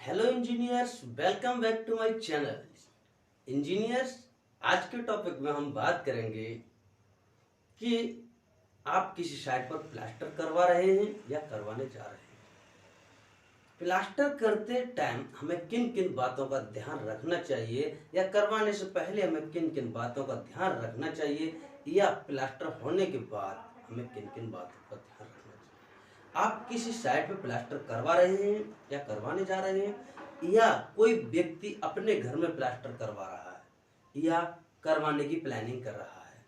Hello engineers, welcome back to my channel. Engineers, आज के topic में हम बात करेंगे कि आप किसी साइट पर प्लास्टर करवा रहे हैं या करवाने जा रहे हैं। प्लास्टर करते टाइम हमें किन किन बातों का ध्यान रखना चाहिए या करवाने से पहले हमें किन किन बातों का ध्यान रखना चाहिए या प्लास्टर होने के बाद हमें किन किन बातों का ध्यान रखना चाहिए। आप किसी साइट पे प्लास्टर करवा रहे हैं या करवाने जा रहे हैं या कोई व्यक्ति अपने घर में प्लास्टर करवा रहा है या करवाने की प्लानिंग कर रहा है,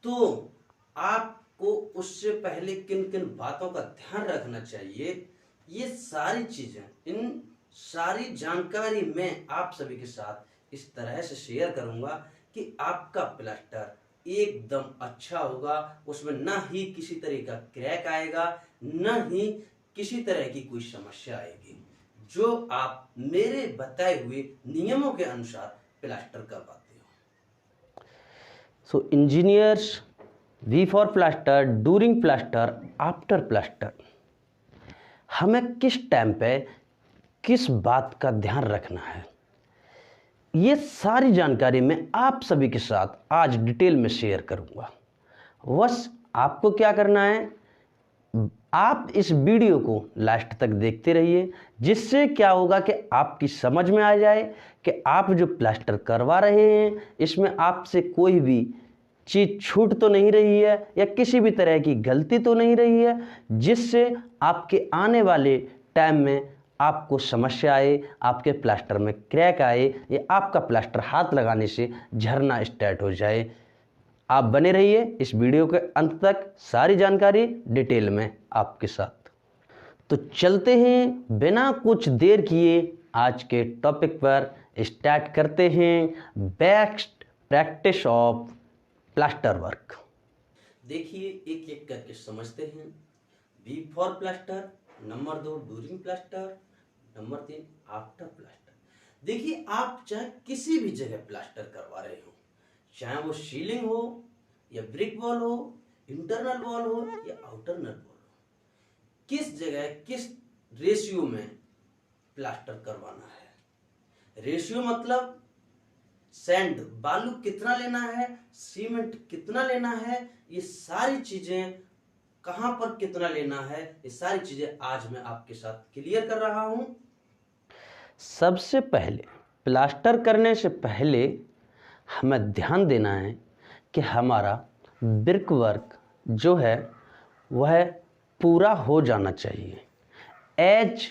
तो आपको उससे पहले किन किन बातों का ध्यान रखना चाहिए, ये सारी चीजें, इन सारी जानकारी मैं आप सभी के साथ इस तरह से शेयर करूंगा कि आपका प्लास्टर एकदम अच्छा होगा। उसमें ना ही किसी तरह का क्रैक आएगा, न ही किसी तरह की कोई समस्या आएगी, जो आप मेरे बताए हुए नियमों के अनुसार प्लास्टर करवाते हो। So engineers, V for plaster, during plaster, after plaster, हमें किस टाइम पे किस बात का ध्यान रखना है, ये सारी जानकारी मैं आप सभी के साथ आज डिटेल में शेयर करूंगा। बस आपको क्या करना है, आप इस वीडियो को लास्ट तक देखते रहिए, जिससे क्या होगा कि आपकी समझ में आ जाए कि आप जो प्लास्टर करवा रहे हैं इसमें आपसे कोई भी चीज़ छूट तो नहीं रही है या किसी भी तरह की गलती तो नहीं रही है, जिससे आपके आने वाले टाइम में आपको समस्या आए, आपके प्लास्टर में क्रैक आए या आपका प्लास्टर हाथ लगाने से झरना स्टार्ट हो जाए। आप बने रहिए इस वीडियो के अंत तक, सारी जानकारी डिटेल में आपके साथ। तो चलते हैं बिना कुछ देर किए आज के टॉपिक पर, स्टार्ट करते हैं best practice of plaster work. देखिए, एक एक करके समझते हैं। Before plaster, number 2 during plaster, number 3 after plaster. देखिए, आप चाहे किसी भी जगह प्लास्टर करवा रहे हो, चाहे वो सीलिंग हो या ब्रिक वॉल हो, इंटरनल वॉल हो या आउटरनल वॉल हो, किस जगह किस रेशियो में प्लास्टर करवाना है। रेशियो मतलब सैंड बालू कितना लेना है, सीमेंट कितना लेना है, ये सारी चीजें, कहां पर कितना लेना है, ये सारी चीजें आज मैं आपके साथ क्लियर कर रहा हूं। सबसे पहले प्लास्टर करने से पहले हमें ध्यान देना है कि हमारा ब्रिक वर्क जो है वह पूरा हो जाना चाहिए एज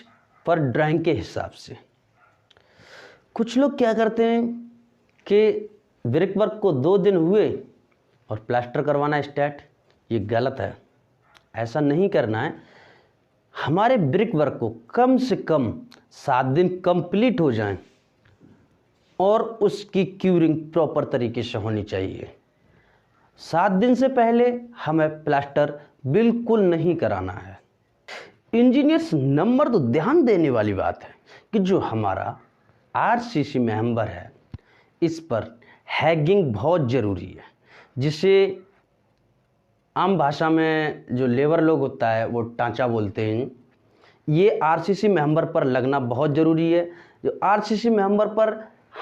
पर ड्राइंग के हिसाब से। कुछ लोग क्या करते हैं कि ब्रिक वर्क को 2 दिन हुए और प्लास्टर करवाना स्टार्ट, ये गलत है। ऐसा नहीं करना है। हमारे ब्रिक वर्क को कम से कम 7 दिन कंप्लीट हो जाएं और उसकी क्यूरिंग प्रॉपर तरीके से होनी चाहिए। 7 दिन से पहले हमें प्लास्टर बिल्कुल नहीं कराना है। इंजीनियर्स, नंबर 2 ध्यान देने वाली बात है कि जो हमारा आरसीसी मेंबर है इस पर हैगिंग बहुत ज़रूरी है, जिसे आम भाषा में जो लेबर लोग होता है वो टांचा बोलते हैं। ये आरसीसी मेंबर पर लगना बहुत ज़रूरी है। जो आरसीसी मेंबर पर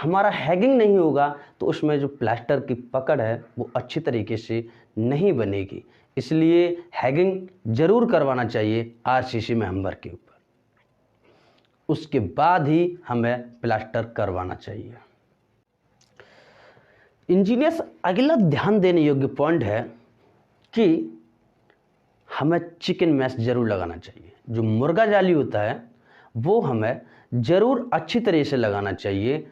हमारा हैगिंग नहीं होगा तो उसमें जो प्लास्टर की पकड़ है वो अच्छी तरीके से नहीं बनेगी, इसलिए हैगिंग ज़रूर करवाना चाहिए आरसीसी मेंबर के ऊपर। उसके बाद ही हमें प्लास्टर करवाना चाहिए। इंजीनियर्स, अगला ध्यान देने योग्य पॉइंट है कि हमें चिकन मैश ज़रूर लगाना चाहिए। जो मुर्गा जाली होता है वो हमें ज़रूर अच्छी तरह से लगाना चाहिए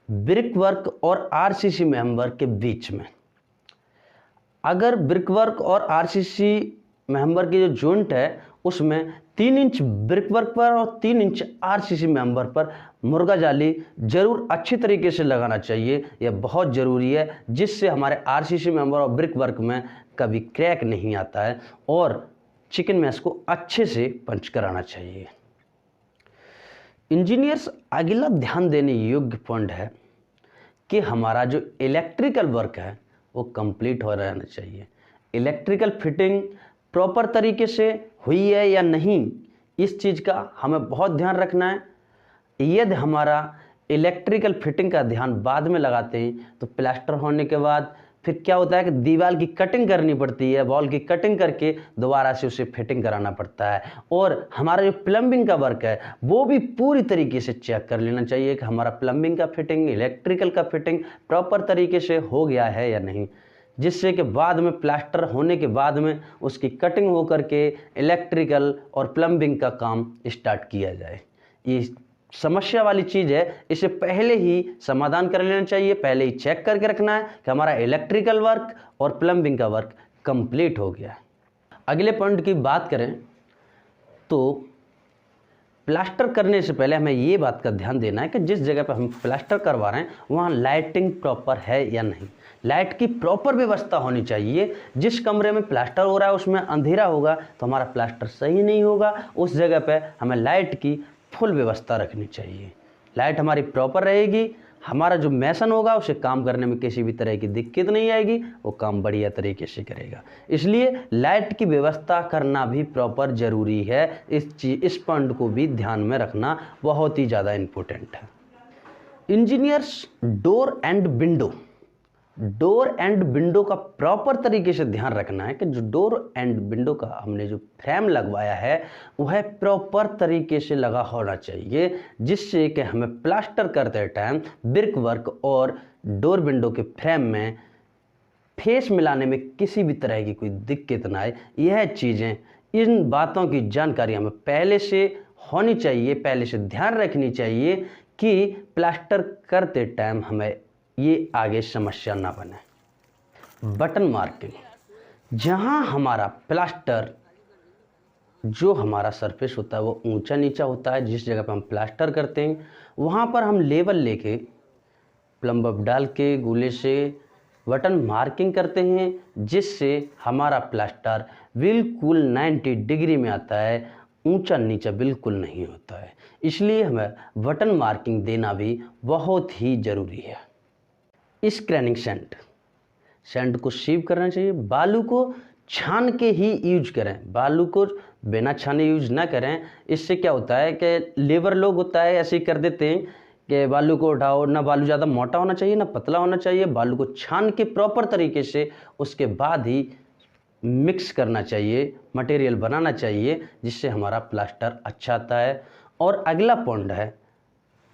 ब्रिक वर्क और आरसीसी मेंबर के बीच में। अगर ब्रिक वर्क और आरसीसी मेंबर की जो जॉइंट है उसमें 3 इंच ब्रिक वर्क पर और 3 इंच आरसीसी मेंबर पर मुर्गा जाली जरूर अच्छी तरीके से लगाना चाहिए। यह बहुत ज़रूरी है, जिससे हमारे आरसीसी मेंबर और ब्रिक वर्क में कभी क्रैक नहीं आता है और चिकन मैश को अच्छे से पंच कराना चाहिए। इंजीनियर्स, अगला ध्यान देने योग्य पॉइंट है कि हमारा जो इलेक्ट्रिकल वर्क है वो कंप्लीट हो रहना चाहिए। इलेक्ट्रिकल फिटिंग प्रॉपर तरीके से हुई है या नहीं, इस चीज़ का हमें बहुत ध्यान रखना है। यदि हमारा इलेक्ट्रिकल फिटिंग का ध्यान बाद में लगाते हैं तो प्लास्टर होने के बाद फिर क्या होता है कि दीवार की कटिंग करनी पड़ती है, वॉल की कटिंग करके दोबारा से उसे फिटिंग कराना पड़ता है। और हमारा जो प्लम्बिंग का वर्क है वो भी पूरी तरीके से चेक कर लेना चाहिए कि हमारा प्लम्बिंग का फिटिंग, इलेक्ट्रिकल का फिटिंग प्रॉपर तरीके से हो गया है या नहीं, जिससे कि बाद में प्लास्टर होने के बाद में उसकी कटिंग हो करके इलेक्ट्रिकल और प्लम्बिंग का काम स्टार्ट किया जाए। ये समस्या वाली चीज़ है, इसे पहले ही समाधान कर लेना चाहिए, पहले ही चेक करके रखना है कि हमारा इलेक्ट्रिकल वर्क और प्लम्बिंग का वर्क कंप्लीट हो गया है। अगले पॉइंट की बात करें तो प्लास्टर करने से पहले हमें ये बात का ध्यान देना है कि जिस जगह पर हम प्लास्टर करवा रहे हैं वहाँ लाइटिंग प्रॉपर है या नहीं। लाइट की प्रॉपर व्यवस्था होनी चाहिए। जिस कमरे में प्लास्टर हो रहा है उसमें अंधेरा होगा तो हमारा प्लास्टर सही नहीं होगा। उस जगह पर हमें लाइट की फुल व्यवस्था रखनी चाहिए। लाइट हमारी प्रॉपर रहेगी, हमारा जो मेसन होगा उसे काम करने में किसी भी तरह की दिक्कत नहीं आएगी, वो काम बढ़िया तरीके से करेगा। इसलिए लाइट की व्यवस्था करना भी प्रॉपर ज़रूरी है। इस पॉइंट को भी ध्यान में रखना बहुत ही ज़्यादा इम्पोर्टेंट है। इंजीनियर्स डोर एंड विंडो का प्रॉपर तरीके से ध्यान रखना है कि जो डोर एंड विंडो का हमने जो फ्रेम लगवाया है वह प्रॉपर तरीके से लगा होना चाहिए, जिससे कि हमें प्लास्टर करते टाइम ब्रिक वर्क और डोर विंडो के फ्रेम में फेस मिलाने में किसी भी तरह की कोई दिक्कत ना आए। यह चीज़ें, इन बातों की जानकारी हमें पहले से होनी चाहिए, पहले से ध्यान रखनी चाहिए कि प्लास्टर करते टाइम हमें ये आगे समस्या ना बने। बटन मार्किंग, जहाँ हमारा प्लास्टर जो हमारा सरफेस होता है वो ऊंचा नीचा होता है, जिस जगह पर हम प्लास्टर करते हैं वहाँ पर हम लेवल लेके प्लम्ब डाल के गोले से बटन मार्किंग करते हैं, जिससे हमारा प्लास्टर बिल्कुल 90 डिग्री में आता है, ऊंचा नीचा बिल्कुल नहीं होता है। इसलिए हमें बटन मार्किंग देना भी बहुत ही ज़रूरी है। स्क्रैनिंग सैंड को सीव करना चाहिए। बालू को छान के ही यूज करें, बालू को बिना छाने यूज ना करें। इससे क्या होता है कि लेबर लोग होता है ऐसे ही कर देते हैं कि बालू को उठाओ, ना बालू ज़्यादा मोटा होना चाहिए ना पतला होना चाहिए। बालू को छान के प्रॉपर तरीके से उसके बाद ही मिक्स करना चाहिए, मटेरियल बनाना चाहिए, जिससे हमारा प्लास्टर अच्छा आता है। और अगला पॉइंट है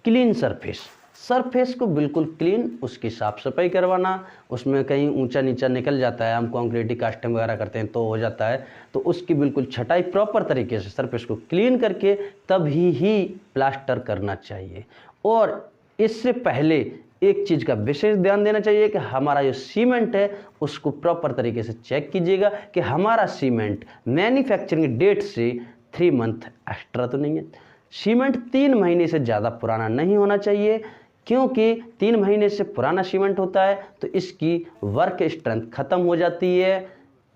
क्लीन सरफेस को बिल्कुल क्लीन, उसकी साफ़ सफाई करवाना। उसमें कहीं ऊंचा नीचा निकल जाता है, हम कंक्रीट कास्टिंग वगैरह करते हैं तो हो जाता है, तो उसकी बिल्कुल छटाई प्रॉपर तरीके से सरफेस को क्लीन करके तभी ही प्लास्टर करना चाहिए। और इससे पहले एक चीज़ का विशेष ध्यान देना चाहिए कि हमारा जो सीमेंट है उसको प्रॉपर तरीके से चेक कीजिएगा कि हमारा सीमेंट मैन्युफैक्चरिंग डेट से 3 मंथ एक्स्ट्रा तो नहीं है। सीमेंट 3 महीने से ज़्यादा पुराना नहीं होना चाहिए, क्योंकि 3 महीने से पुराना सीमेंट होता है तो इसकी वर्क स्ट्रेंथ ख़त्म हो जाती है।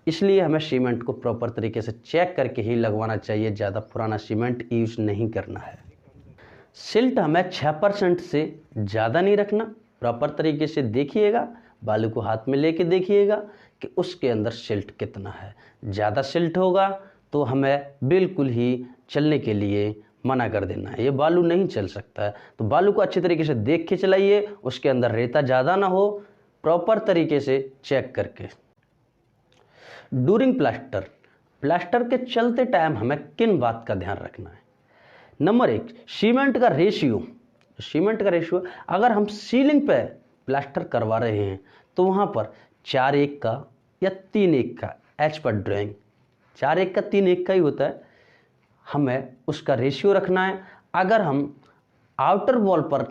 इसलिए हमें सीमेंट को प्रॉपर तरीके से चेक करके ही लगवाना चाहिए, ज़्यादा पुराना सीमेंट यूज़ नहीं करना है। सिल्ट हमें 6% से ज़्यादा नहीं रखना। प्रॉपर तरीके से देखिएगा, बालू को हाथ में लेके देखिएगा कि उसके अंदर सिल्ट कितना है। ज़्यादा सिल्ट होगा तो हमें बिल्कुल ही चलने के लिए मना कर देना है, ये बालू नहीं चल सकता है। तो बालू को अच्छी तरीके से देख के चलाइए, उसके अंदर रेता ज़्यादा ना हो, प्रॉपर तरीके से चेक करके। ड्यूरिंग प्लास्टर के चलते टाइम हमें किन बात का ध्यान रखना है। नंबर 1, सीमेंट का रेशियो। अगर हम सीलिंग पे प्लास्टर करवा रहे हैं तो वहाँ पर 4:1 का या 3:1 का, एज पर ड्राइंग 4:1 का 3:1 का ही होता है, हमें उसका रेशियो रखना है। अगर हम आउटर वॉल पर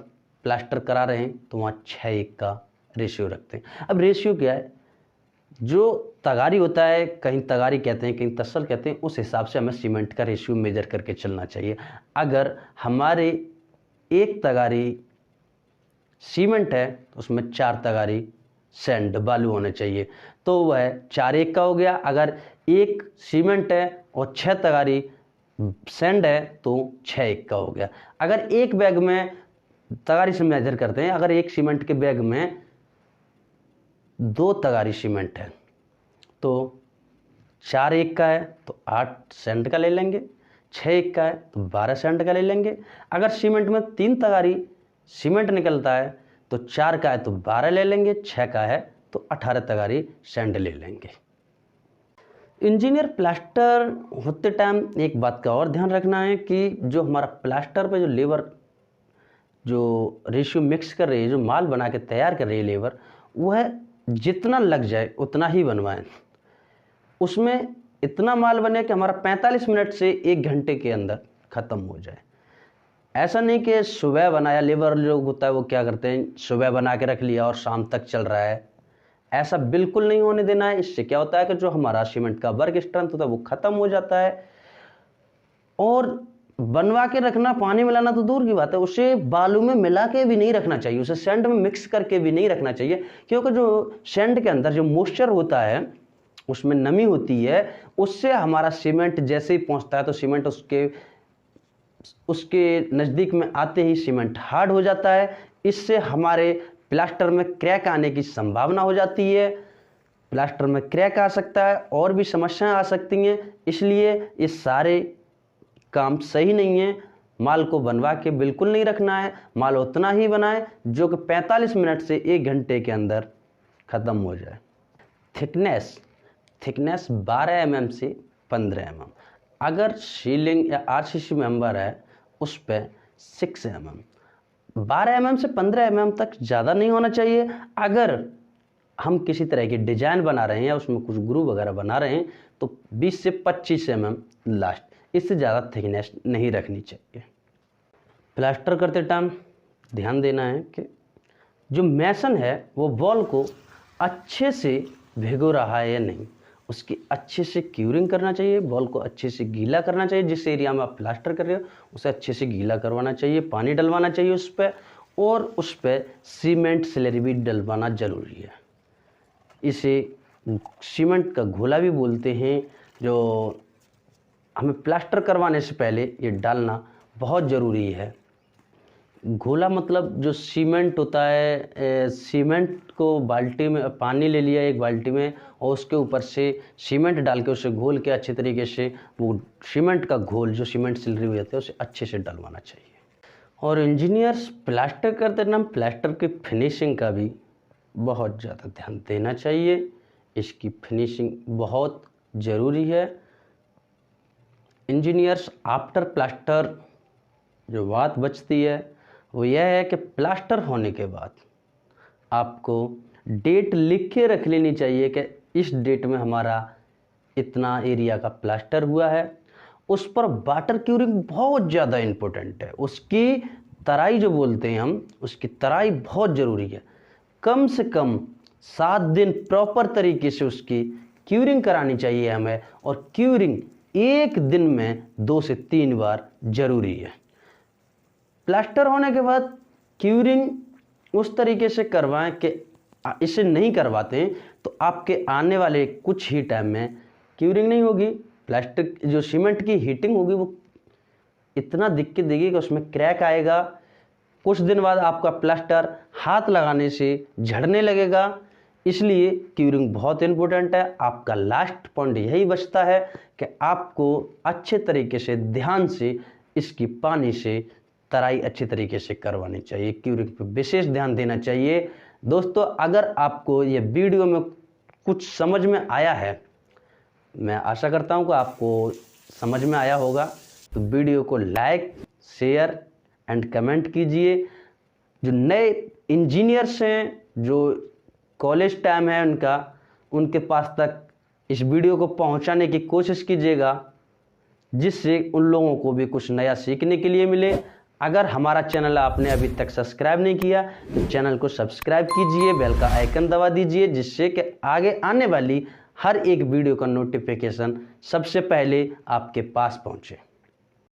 प्लास्टर करा रहे हैं तो वहाँ 6:1 का रेशियो रखते हैं। अब रेशियो क्या है, जो तगारी होता है, कहीं तगारी कहते हैं कहीं तसल कहते हैं, उस हिसाब से हमें सीमेंट का रेशियो मेजर करके चलना चाहिए। अगर हमारे 1 तगारी सीमेंट है तो उसमें 4 तगारी सैंड बालू होने चाहिए, तो वह 4:1 का हो गया। अगर 1 सीमेंट है और 6 तगारी सैंड है तो 6:1 का हो गया। अगर एक बैग में तगारी से मेजर करते हैं, अगर एक सीमेंट के बैग में 2 तगारी सीमेंट है तो 4:1 का है तो 8 सैंड का ले लेंगे, 6 का है तो 12 सेंट का ले लेंगे। अगर सीमेंट में 3 तगारी सीमेंट निकलता है तो 4 का है तो 12 ले लेंगे, 6 का है तो 18 तगारी सैंड ले लेंगे। इंजीनियर प्लास्टर होते टाइम एक बात का और ध्यान रखना है कि जो हमारा प्लास्टर पे जो लेबर जो रेशियो मिक्स कर रही है, जो माल बना के तैयार कर रही है लेबर, वह जितना लग जाए उतना ही बनवाएं। उसमें इतना माल बने कि हमारा 45 मिनट से 1 घंटे के अंदर ख़त्म हो जाए। ऐसा नहीं कि सुबह बनाया, लेबर लोग होता है वो क्या करते हैं, सुबह बना के रख लिया और शाम तक चल रहा है। ऐसा बिल्कुल नहीं होने देना है। इससे क्या होता है कि जो हमारा सीमेंट का वर्क स्ट्रेंथ होता है वो ख़त्म हो जाता है। और बनवा के रखना, पानी मिलाना तो दूर की बात है, उसे बालू में मिला के भी नहीं रखना चाहिए, उसे सैंड में मिक्स करके भी नहीं रखना चाहिए, क्योंकि जो सैंड के अंदर जो मॉइस्चर होता है, उसमें नमी होती है, उससे हमारा सीमेंट जैसे ही पहुंचता है तो सीमेंट उसके नज़दीक में आते ही सीमेंट हार्ड हो जाता है। इससे हमारे प्लास्टर में क्रैक आने की संभावना हो जाती है। प्लास्टर में क्रैक आ सकता है, और भी समस्याएं आ सकती हैं। इसलिए ये सारे काम सही नहीं है। माल को बनवा के बिल्कुल नहीं रखना है। माल उतना ही बनाए जो कि 45 मिनट से 1 घंटे के अंदर ख़त्म हो जाए। थिकनेस 12 mm से 15 mm। अगर सीलिंग या आरसीसी मेंबर है उस पर 6 mm। 12 mm से 15 mm तक ज़्यादा नहीं होना चाहिए। अगर हम किसी तरह की डिजाइन बना रहे हैं या उसमें कुछ ग्रूव वगैरह बना रहे हैं तो 20 से 25 mm लास्ट, इससे ज़्यादा थिकनेस नहीं रखनी चाहिए। प्लास्टर करते टाइम ध्यान देना है कि जो मैसन है वो वॉल को अच्छे से भिगो रहा है या नहीं, उसकी अच्छे से क्यूरिंग करना चाहिए। वॉल को अच्छे से गीला करना चाहिए। जिस एरिया में आप प्लास्टर कर रहे हो उसे अच्छे से गीला करवाना चाहिए, पानी डलवाना चाहिए उस पर, और उस पर सीमेंट स्लरी भी डलवाना ज़रूरी है। इसे सीमेंट का घोला भी बोलते हैं, जो हमें प्लास्टर करवाने से पहले ये डालना बहुत ज़रूरी है। घोला मतलब जो सीमेंट होता है, सीमेंट को बाल्टी में पानी ले लिया एक बाल्टी में, और उसके ऊपर से सीमेंट डाल के उसे घोल के अच्छे तरीके से वो सीमेंट का घोल जो सीमेंट स्लरी हो जाता है उसे अच्छे से डलवाना चाहिए। और इंजीनियर्स प्लास्टर करते टाइम प्लास्टर की फिनिशिंग का भी बहुत ज़्यादा ध्यान देना चाहिए। इसकी फिनिशिंग बहुत ज़रूरी है। इंजीनियर्स आफ्टर प्लास्टर जो बात बचती है वो यह है कि प्लास्टर होने के बाद आपको डेट लिख के रख लेनी चाहिए कि इस डेट में हमारा इतना एरिया का प्लास्टर हुआ है। उस पर वाटर क्यूरिंग बहुत ज़्यादा इम्पोर्टेंट है। उसकी तराई जो बोलते हैं हम, उसकी तराई बहुत ज़रूरी है। कम से कम 7 दिन प्रॉपर तरीके से उसकी क्यूरिंग करानी चाहिए हमें, और क्यूरिंग 1 दिन में 2 से 3 बार ज़रूरी है। प्लास्टर होने के बाद क्यूरिंग उस तरीके से करवाएं कि इसे नहीं करवाते हैं तो आपके आने वाले कुछ ही टाइम में क्यूरिंग नहीं होगी। प्लास्टिक जो सीमेंट की हीटिंग होगी वो इतना दिक्कत देगी कि उसमें क्रैक आएगा। कुछ दिन बाद आपका प्लास्टर हाथ लगाने से झड़ने लगेगा। इसलिए क्यूरिंग बहुत इम्पोर्टेंट है। आपका लास्ट पॉइंट यही बचता है कि आपको अच्छे तरीके से ध्यान से इसकी पानी से तराई अच्छी तरीके से करवानी चाहिए। क्यूरिंग पे विशेष ध्यान देना चाहिए। दोस्तों, अगर आपको ये वीडियो में कुछ समझ में आया है, मैं आशा करता हूँ कि आपको समझ में आया होगा, तो वीडियो को लाइक, शेयर एंड कमेंट कीजिए। जो नए इंजीनियर्स हैं, जो कॉलेज टाइम है उनके पास तक इस वीडियो को पहुंचाने की कोशिश कीजिएगा, जिससे उन लोगों को भी कुछ नया सीखने के लिए मिले। अगर हमारा चैनल आपने अभी तक सब्सक्राइब नहीं किया तो चैनल को सब्सक्राइब कीजिए, बेल का आइकन दबा दीजिए, जिससे कि आगे आने वाली हर एक वीडियो का नोटिफिकेशन सबसे पहले आपके पास पहुंचे।